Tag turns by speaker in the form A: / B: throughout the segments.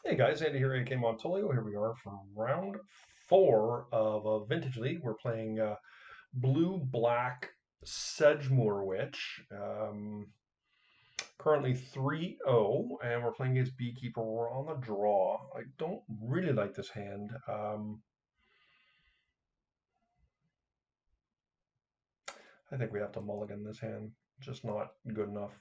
A: Hey guys, Andy here, AK Montolio. Here we are for round four of a Vintage League. We're playing blue-black Sedgemoor Witch. Currently 3-0, and we're playing against Beekeeper. We're on the draw. I don't really like this hand. I think we have to mulligan this hand. Just not good enough.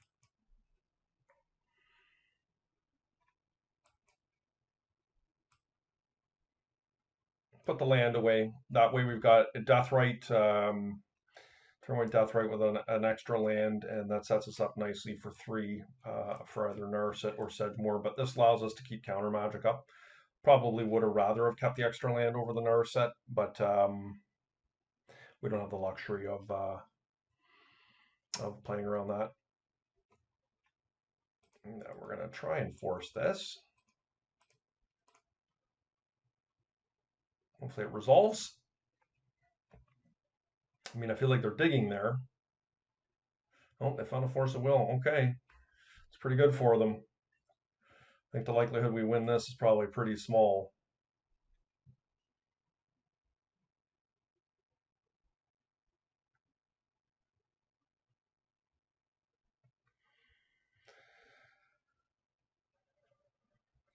A: Put the land away. That way we've got a Deathrite. Throwing Deathrite with an extra land, and that sets us up nicely for three for either Narset or Sedgemoor. But this allows us to keep counter magic up. Probably would have rather have kept the extra land over the Narset, but we don't have the luxury of playing around that. Now we're gonna try and force this. Hopefully it resolves. I mean, I feel like they're digging there. Oh, they found a force of will. Okay, it's pretty good for them. I think the likelihood we win this is probably pretty small.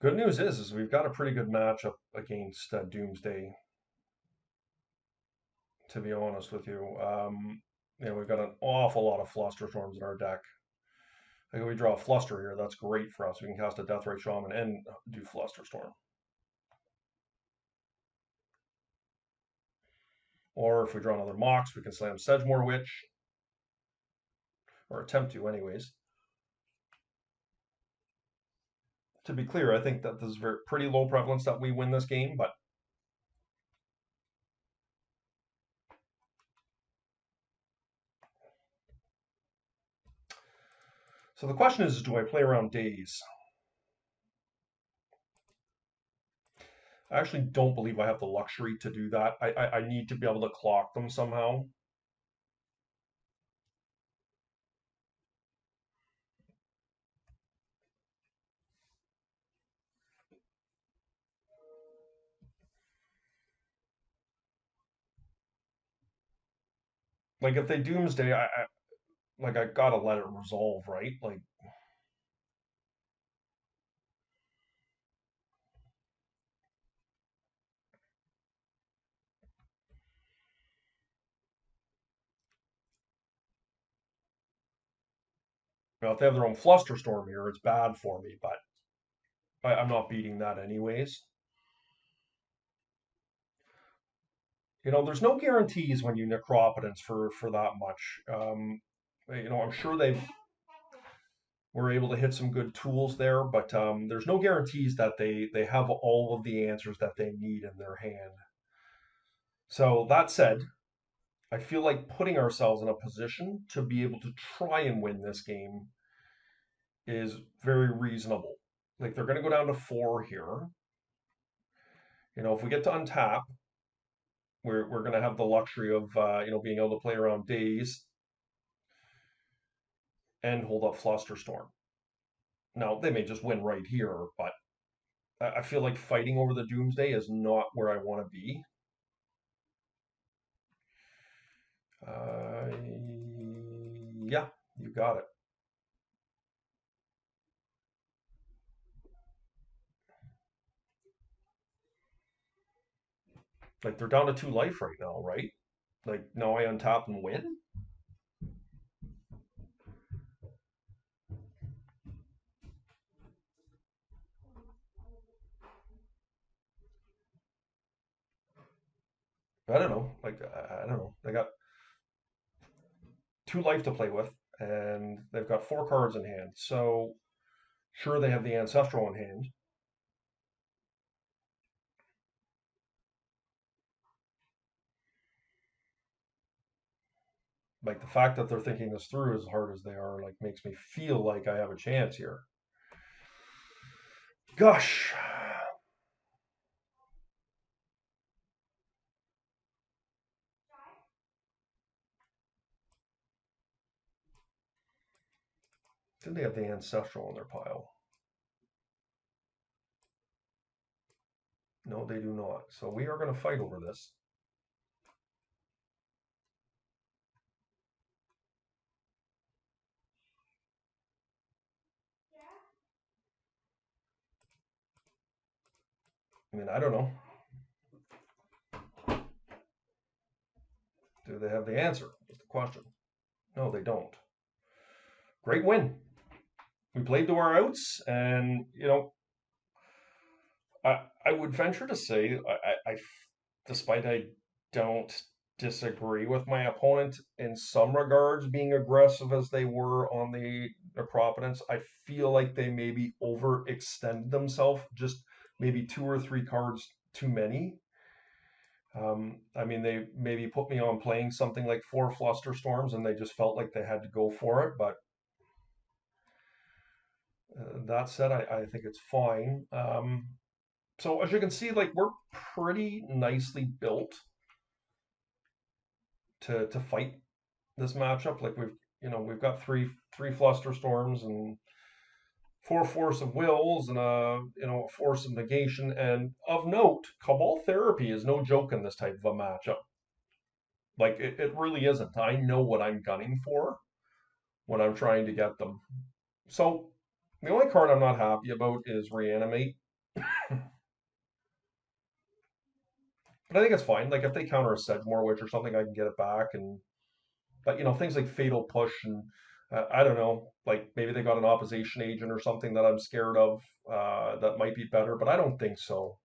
A: Good news is we've got a pretty good matchup against Doomsday. To be honest with you, we've got an awful lot of Fluster Storms in our deck. Like if we draw a Fluster here, that's great for us. We can cast a Deathrite Shaman and do Fluster Storm. Or if we draw another Mox, we can slam Sedgemoor Witch, or attempt to, anyways. To be clear, I think that this is pretty low prevalence that we win this game, but so the question is, do I play around days? I actually don't believe I have the luxury to do that. I need to be able to clock them somehow. Like if they Doomsday, I gotta let it resolve, right? Like if they have their own Flusterstorm here, it's bad for me, but I'm not beating that anyways. There's no guarantees when you Necropotence for that much. I'm sure they were able to hit some good tools there, but there's no guarantees that they have all of the answers that they need in their hand. So that said, I feel like putting ourselves in a position to be able to try and win this game is very reasonable. Like they're going to go down to 4 here. If we get to untap, we're going to have the luxury of being able to play around days and hold up Flusterstorm. Now they may just win right here, but I feel like fighting over the Doomsday is not where I want to be. Yeah, you got it. Like they're down to 2 life right now, right? Like now I untap and win. I don't know. Like I don't know. They got 2 life to play with, and they've got 4 cards in hand. So sure, they have the Ancestral in hand. Like the fact that they're thinking this through as hard as they are, like makes me feel like I have a chance here. Gosh. Did they have the Ancestral in their pile? No, they do not. So we are going to fight over this. I mean, I don't know. Do they have the answer? Is the question. No, they don't. Great win. We played to our outs, and I would venture to say, despite I don't disagree with my opponent in some regards, being aggressive as they were on the Necropotence, I feel like they maybe overextended themselves, just maybe two or three cards too many. I mean, they maybe put me on playing something like four Flusterstorms, and they just felt like they had to go for it. But that said, I think it's fine. So as you can see, like we're pretty nicely built to fight this matchup. Like we've got three Flusterstorms and four Force of Wills and a Force of Negation. And of note, Cabal Therapy is no joke in this type of a matchup. Like it really isn't. I know what I'm gunning for when I'm trying to get them. So the only card I'm not happy about is Reanimate. But I think it's fine. Like if they counter a Sedgemoor Witch or something, I can get it back. And but things like Fatal Push and I don't know, like maybe they got an opposition agent or something that I'm scared of that might be better, but I don't think so.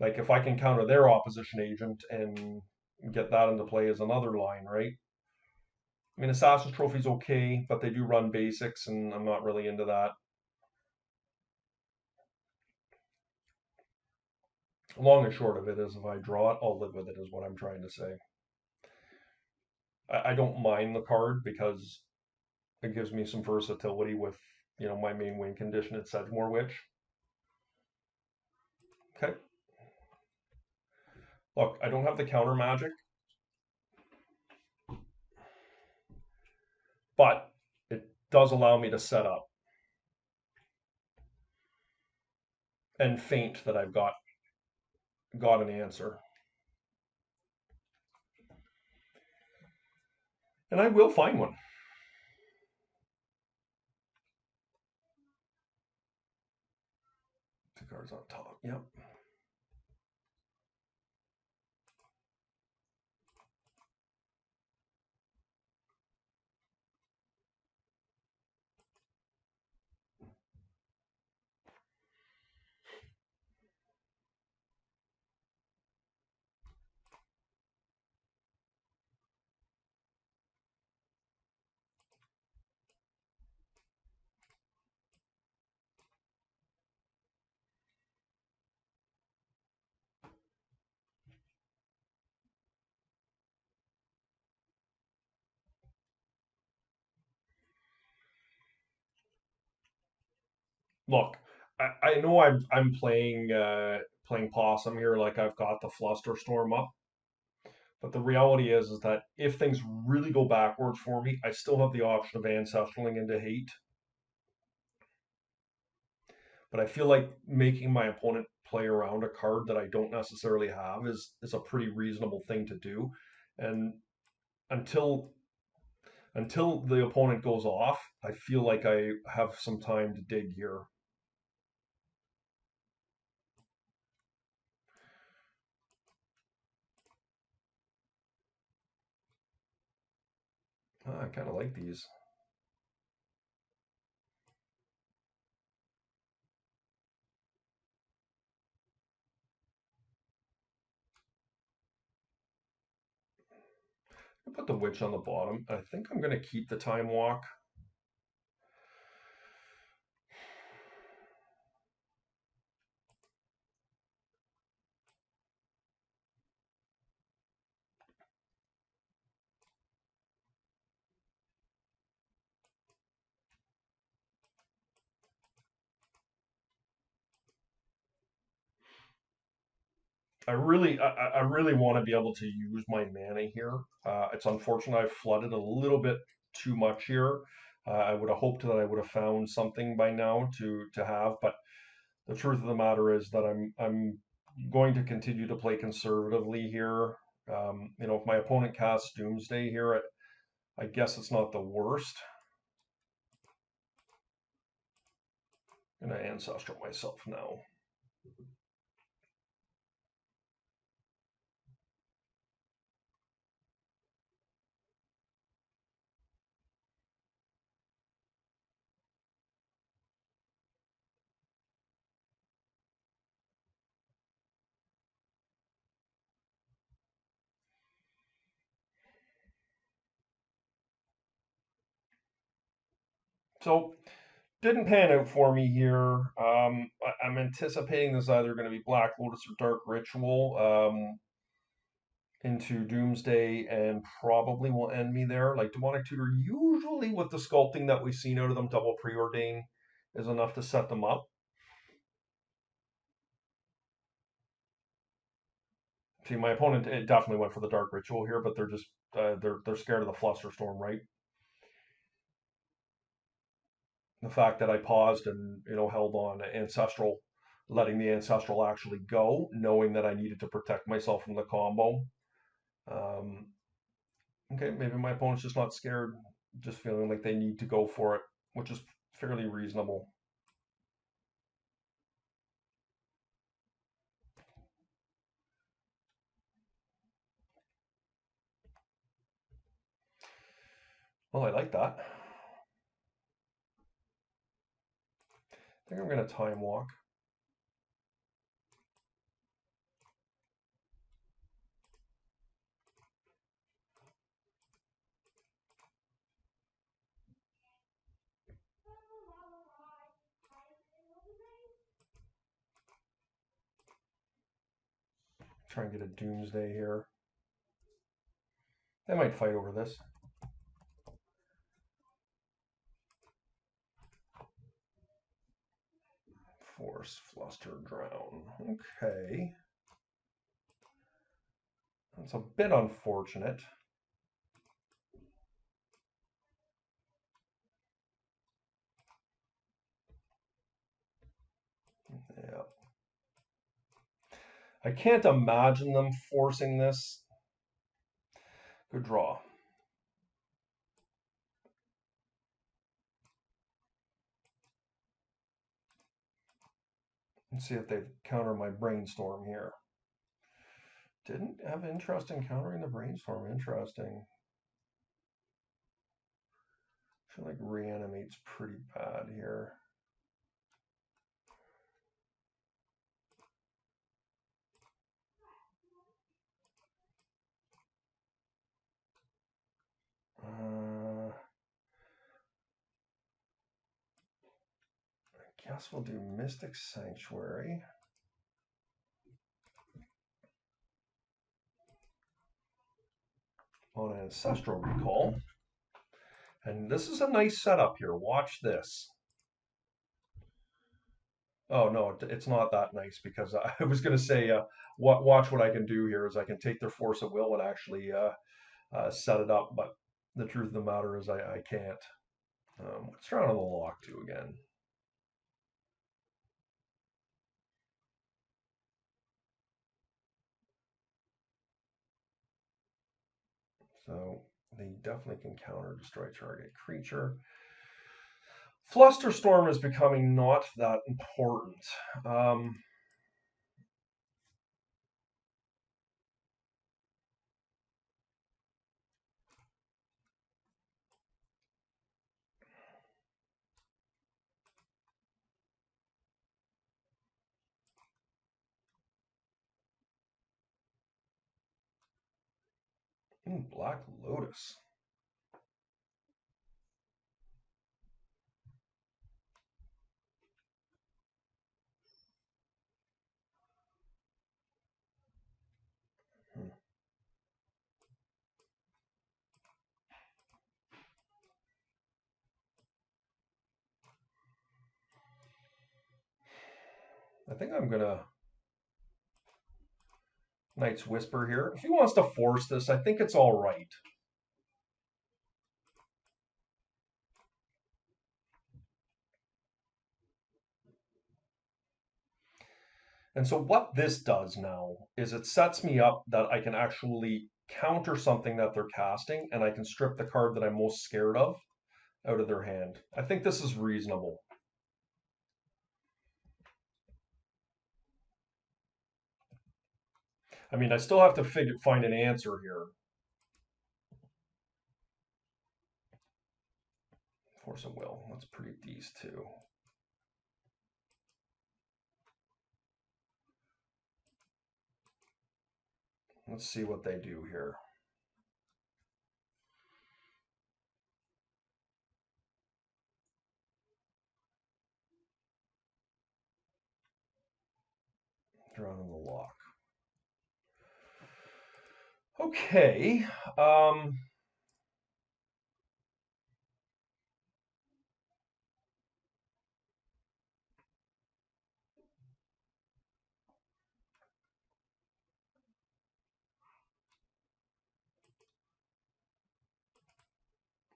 A: Like if I can counter their opposition agent and get that into play as another line, right? I mean, Assassin's Trophy's okay, but they do run basics, and I'm not really into that. Long and short of it is, if I draw it, I'll live with it, is what I'm trying to say. I don't mind the card because it gives me some versatility with, my main win condition at Sedgemoor Witch. Okay. Look, I don't have the counter magic, but it does allow me to set up and feint that I've got an answer. And I will find one. Two cards on top. Yep. Look, I know I'm playing possum here, like I've got the Flusterstorm up. But the reality is that if things really go backwards for me, I still have the option of ancestraling into hate. But I feel like making my opponent play around a card that I don't necessarily have is a pretty reasonable thing to do. And until until the opponent goes off, I feel like I have some time to dig here. I kind of like these. I put the witch on the bottom. I think I'm going to keep the time walk. I really want to be able to use my mana here. It's unfortunate I flooded a little bit too much here. I would have hoped that I would have found something by now to have, but the truth of the matter is that I'm going to continue to play conservatively here. If my opponent casts Doomsday here, I guess it's not the worst. I'm gonna Ancestral myself now. So didn't pan out for me here. I'm anticipating this is either going to be Black Lotus or Dark Ritual into Doomsday, and probably will end me there. Like Demonic Tutor, usually with the sculpting that we've seen out of them, double preordain is enough to set them up. See, my opponent it definitely went for the Dark Ritual here, but they're just they're scared of the Flusterstorm, right? The fact that I paused and held on Ancestral, letting the Ancestral actually go, knowing that I needed to protect myself from the combo. Um, okay, maybe my opponent's just not scared, just feeling like they need to go for it, which is fairly reasonable. Well, I like that. I think I'm going to Time Walk. Try and get a Doomsday here. They might fight over this. Force, Fluster, Drown. Okay. That's a bit unfortunate. Yeah. I can't imagine them forcing this. Good draw. Let's see if they counter my Brainstorm here. Didn't have interest in countering the Brainstorm. Interesting. I feel like Reanimate's pretty bad here. I guess we'll do Mystic Sanctuary. On Ancestral Recall. And this is a nice setup here. Watch this. Oh no, it's not that nice because I was going to say, watch what I can do here is I can take their Force of Will and actually set it up, but the truth of the matter is I can't. Let's try on the Lock 2 again. So they definitely can counter destroy target creature. Flusterstorm is becoming not that important. Black Lotus. Hmm. I think I'm gonna Knight's Whisper here. If he wants to force this, I think it's all right. And so what this does now is it sets me up that I can actually counter something that they're casting, and I can strip the card that I'm most scared of out of their hand. I think this is reasonable. I mean, I still have to find an answer here. Force of will. Let's predict these two. Let's see what they do here. Drawn in the lock. Okay.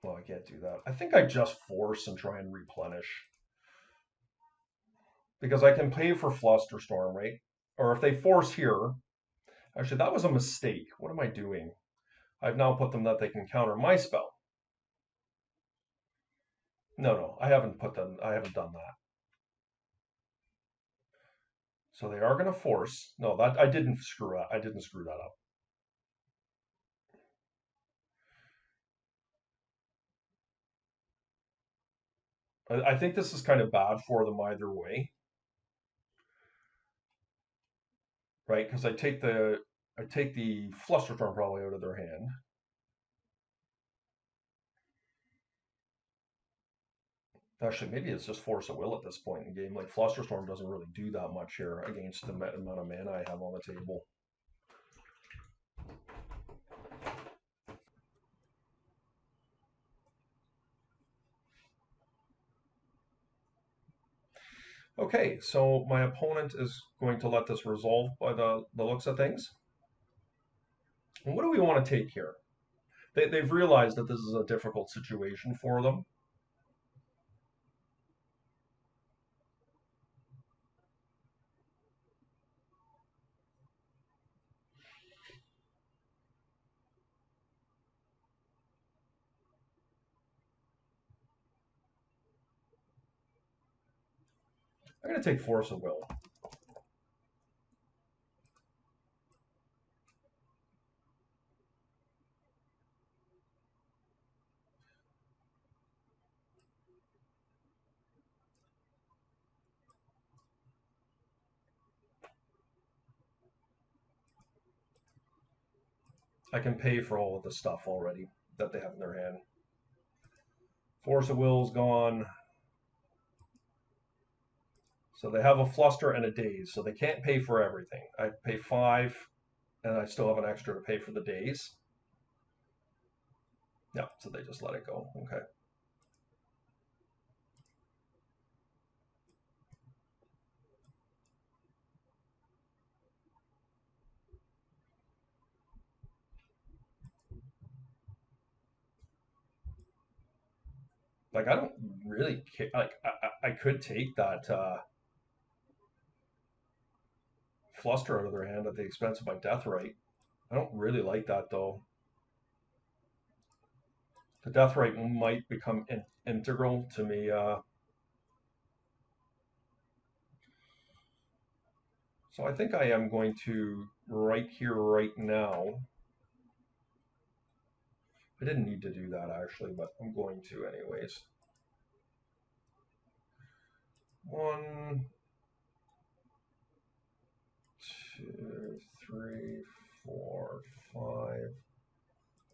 A: Well, I can't do that. I think I just force and try and replenish. Because I can pay for Flusterstorm, right? Or if they force here. Actually, that was a mistake. What am I doing? I've now put them that they can counter my spell. No, I haven't put them. I haven't done that. So they are going to force. No, that I didn't screw up. I didn't screw that up. I think this is kind of bad for them either way, right? Because I take the Flusterstorm probably out of their hand. Actually, maybe it's just Force of Will at this point in the game. Like Flusterstorm doesn't really do that much here against the amount of mana I have on the table. Okay, so my opponent is going to let this resolve by the looks of things. And what do we want to take here? They've realized that this is a difficult situation for them. I'm going to take Force of Will. I can pay for all of the stuff already that they have in their hand. Force of Will's gone. So they have a Fluster and a Daze, so they can't pay for everything. I pay 5, and I still have an extra to pay for the Daze. Yeah, so they just let it go. Okay. Like I don't really care. Like I could take that Fluster out of their hand at the expense of my Deathrite. I don't really like that though. The Deathrite might become integral to me. So I think I am going to right here, right now. I didn't need to do that actually, but I'm going to anyways. 1, 2, 3, 4, 5,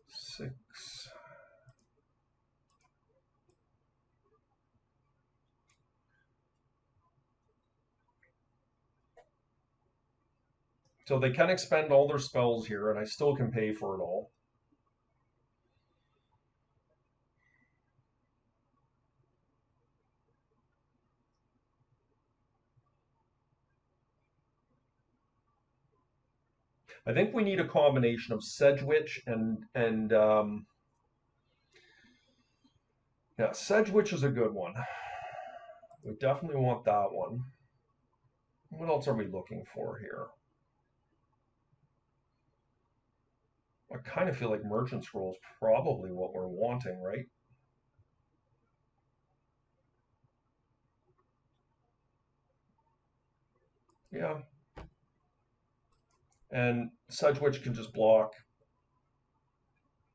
A: 6. So they can expend all their spells here, and I still can pay for it all. I think we need a combination of Sedgewitch and yeah, Sedgewitch is a good one. We definitely want that one. What else are we looking for here? I kind of feel like merchant scroll is probably what we're wanting, right? Yeah. And Sedgewitch can just block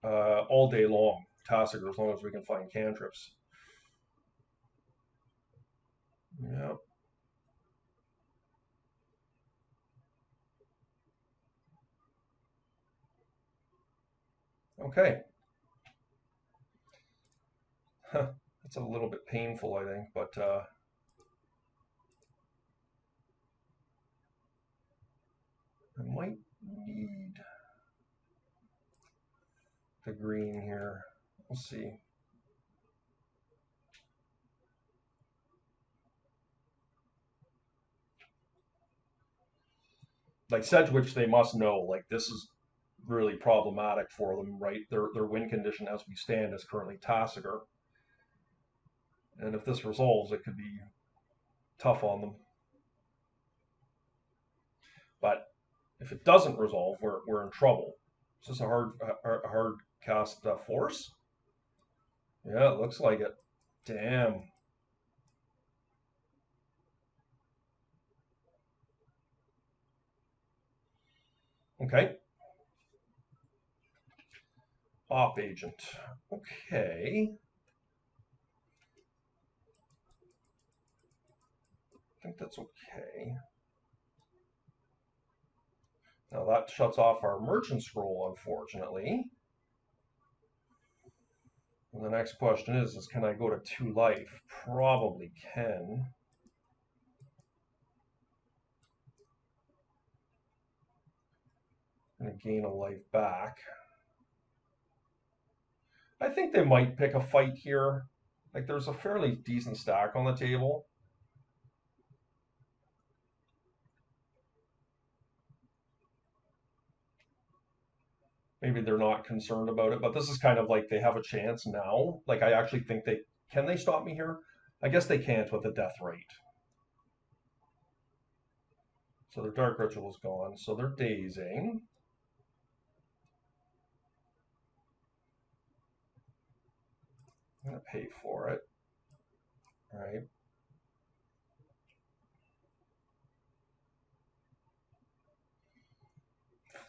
A: all day long, Tassiger, as long as we can find cantrips. Yeah. Okay. Huh. That's a little bit painful, I think, but I might need the green here. We'll see. Like Sedgwich, they must know like this is really problematic for them, right? Their win condition as we stand is currently Tassiger, and if this resolves, it could be tough on them. But if it doesn't resolve, we're in trouble. Is this a hard cast force? Yeah, it looks like it. Damn. Okay. Op agent. Okay. I think that's okay. Now that shuts off our merchant scroll, unfortunately. And the next question is can I go to 2 life? Probably can. I'm going to gain a life back. I think they might pick a fight here. Like there's a fairly decent stack on the table. Maybe they're not concerned about it, but this is kind of like they have a chance now. Like I actually think they can they stop me here? I guess they can't with the death rate. So their dark ritual is gone. So they're dazing. I'm gonna pay for it. All right.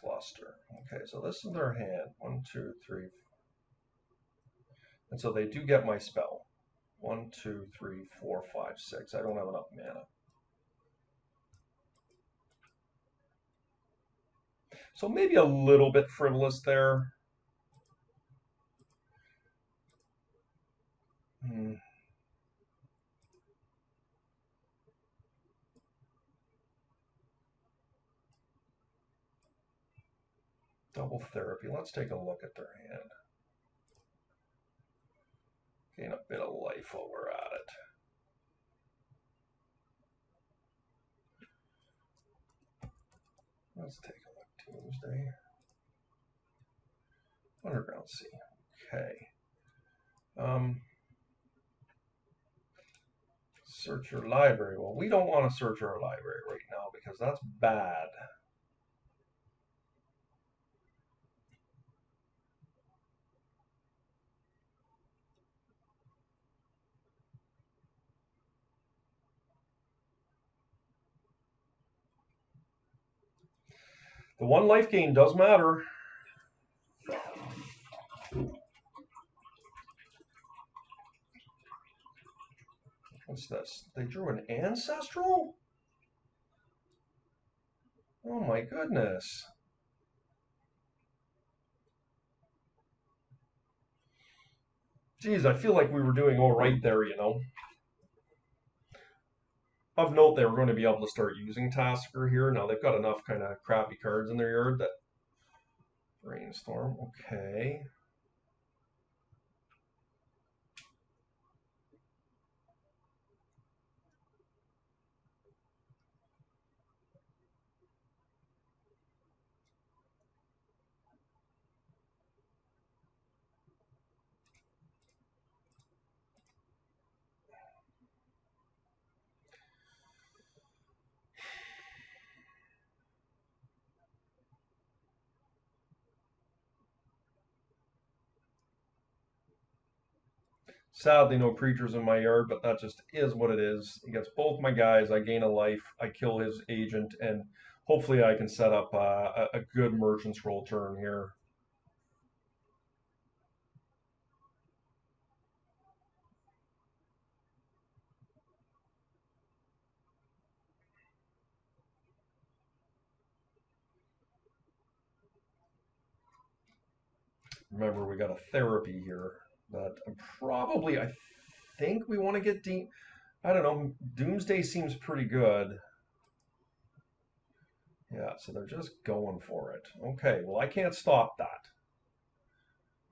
A: Fluster. Okay, so this is their hand. 1, 2, 3. And so they do get my spell. 1, 2, 3, 4, 5, 6. I don't have enough mana. So maybe a little bit frivolous there. Hmm. Double therapy. Let's take a look at their hand. Gain a bit of life while we're at it. Let's take a look. Doomsday. Underground Sea. Okay. Search your library. Well, we don't want to search our library right now because that's bad. The 1 life gain does matter. What's this? They drew an ancestral? Oh my goodness. Geez, I feel like we were doing all right there, you know. Of note, they were going to be able to start using Tasker here. Now they've got enough kind of crappy cards in their yard that Brainstorm. Okay. Sadly, no creatures in my yard, but that just is what it is. He gets both my guys. I gain a life. I kill his agent, and hopefully I can set up a good merchant's roll turn here. Remember, we got a therapy here, but I think we want to get deep. I don't know. Doomsday seems pretty good. Yeah, so they're just going for it. Okay, well, I can't stop that.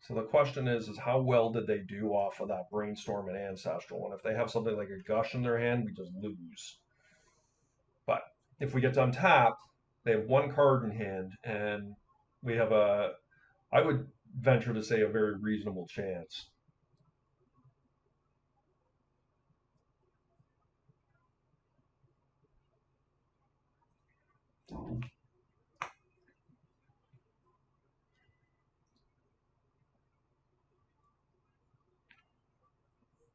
A: So the question is how well did they do off of that brainstorm and ancestral? And if they have something like a gush in their hand, we just lose. But if we get to untap, they have one card in hand, and we have I would venture to say, a very reasonable chance.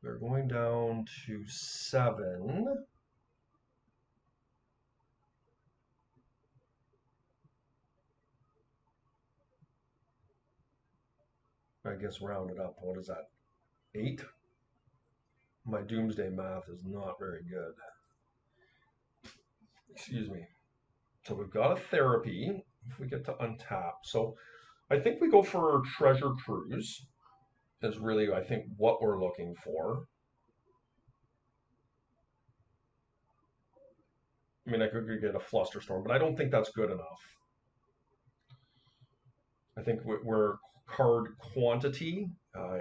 A: They're going down to 7. I guess round it up. What is that? 8? My doomsday math is not very good. Excuse me. So we've got a therapy. If we get to untap. So I think we go for treasure cruise. Is really, I think, what we're looking for. I mean, I could get a flusterstorm, but I don't think that's good enough. I think we're card quantity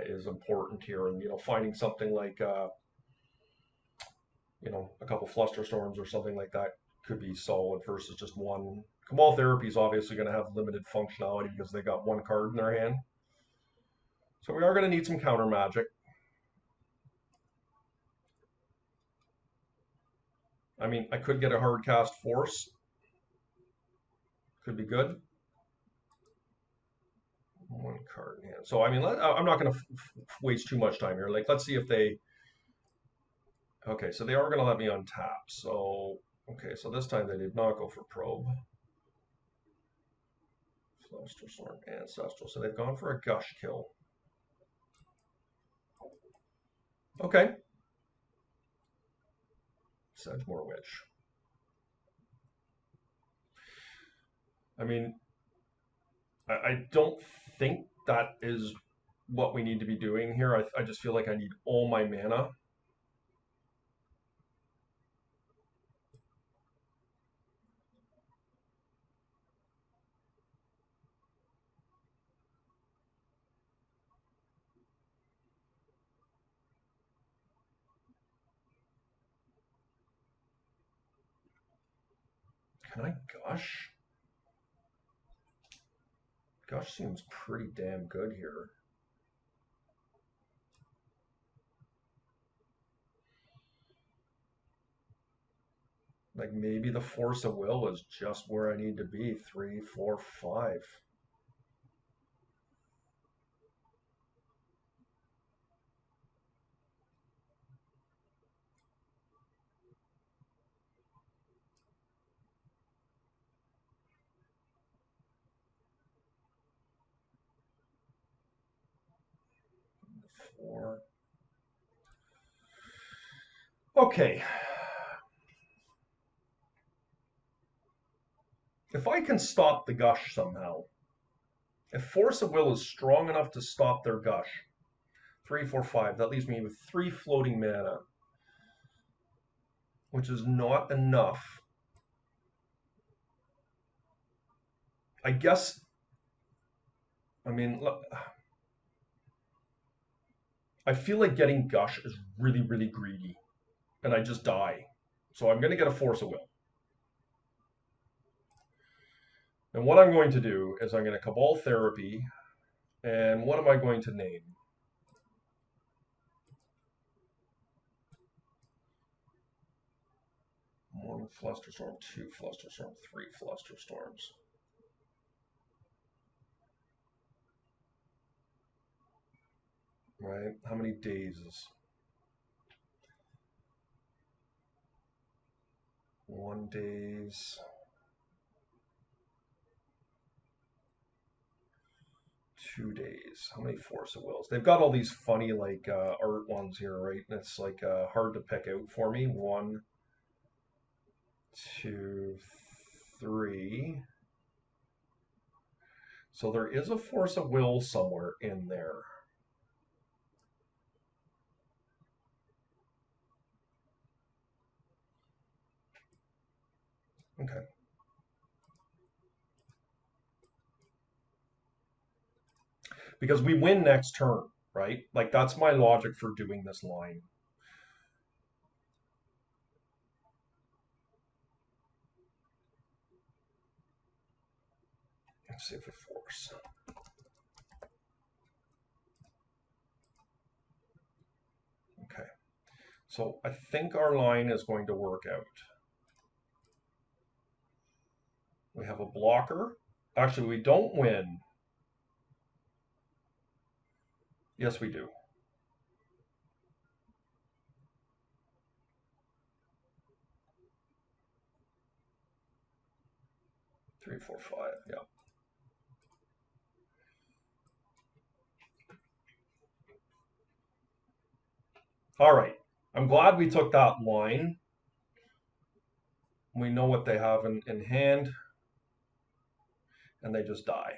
A: is important here, and finding something like a couple flusterstorms or something like that could be solid versus just one. Cabal Therapy is obviously going to have limited functionality because they got one card in their hand. So we are going to need some counter magic. I mean, I could get a hard cast force. Could be good. One card in hand. So, I mean, I'm not going to waste too much time here. Like, let's see if they. Okay, so they are going to let me untap. So, okay, so this time they did not go for probe. Flusterstorm, Ancestral. So they've gone for a gush kill. Okay. Sedgemoor Witch. I mean, I don't think that is what we need to be doing here. I just feel like I need all my mana. Can I gush? Gush seems pretty damn good here. Like maybe the force of will is just where I need to be. 3, 4, 5. Four. Okay. If I can stop the gush somehow, if force of will is strong enough to stop their gush, 3, 4, 5, that leaves me with 3 floating mana, which is not enough. I guess, I mean, I feel like getting gush is really, really greedy, and I just die. So I'm going to get a force of will. And what I'm going to do is I'm going to Cabal Therapy, and what am I going to name? One Flusterstorm, 2 Flusterstorm, 3 Flusterstorms. right? How many days? 1 days, 2 days. How many Force of Wills? They've got all these funny like art ones here, right? And it's like hard to pick out for me. One, two, three. So there is a Force of Will somewhere in there. Okay. Because we win next turn, right? Like that's my logic for doing this line. Let's see if we force. Okay. So I think our line is going to work out. We have a blocker. Actually, we don't win. Yes, we do. 3, 4, 5. Yeah. All right. I'm glad we took that line. We know what they have in hand, and they just die.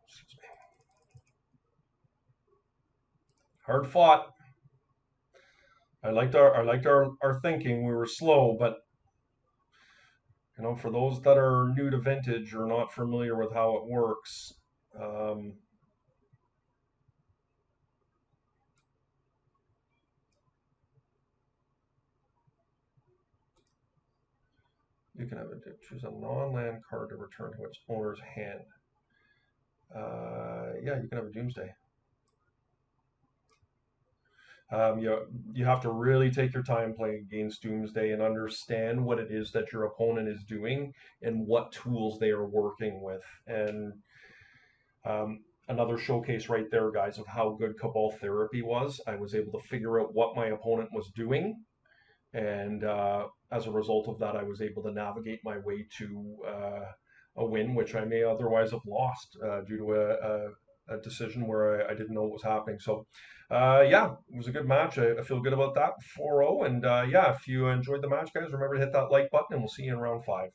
A: Excuse me. Hard fought. I liked our thinking. We were slow, but for those that are new to vintage or not familiar with how it works, um, you can have it choose a non-land card to return to its owner's hand. Yeah, you can have a Doomsday. You have to really take your time playing against Doomsday and understand what it is that your opponent is doing and what tools they are working with. And another showcase right there, guys, of how good Cabal Therapy was. I was able to figure out what my opponent was doing, and as a result of that, I was able to navigate my way to a win, which I may otherwise have lost due to a decision where I didn't know what was happening. So, yeah, it was a good match. I feel good about that 4-0. And yeah, if you enjoyed the match, guys, remember to hit that like button, and we'll see you in round 5.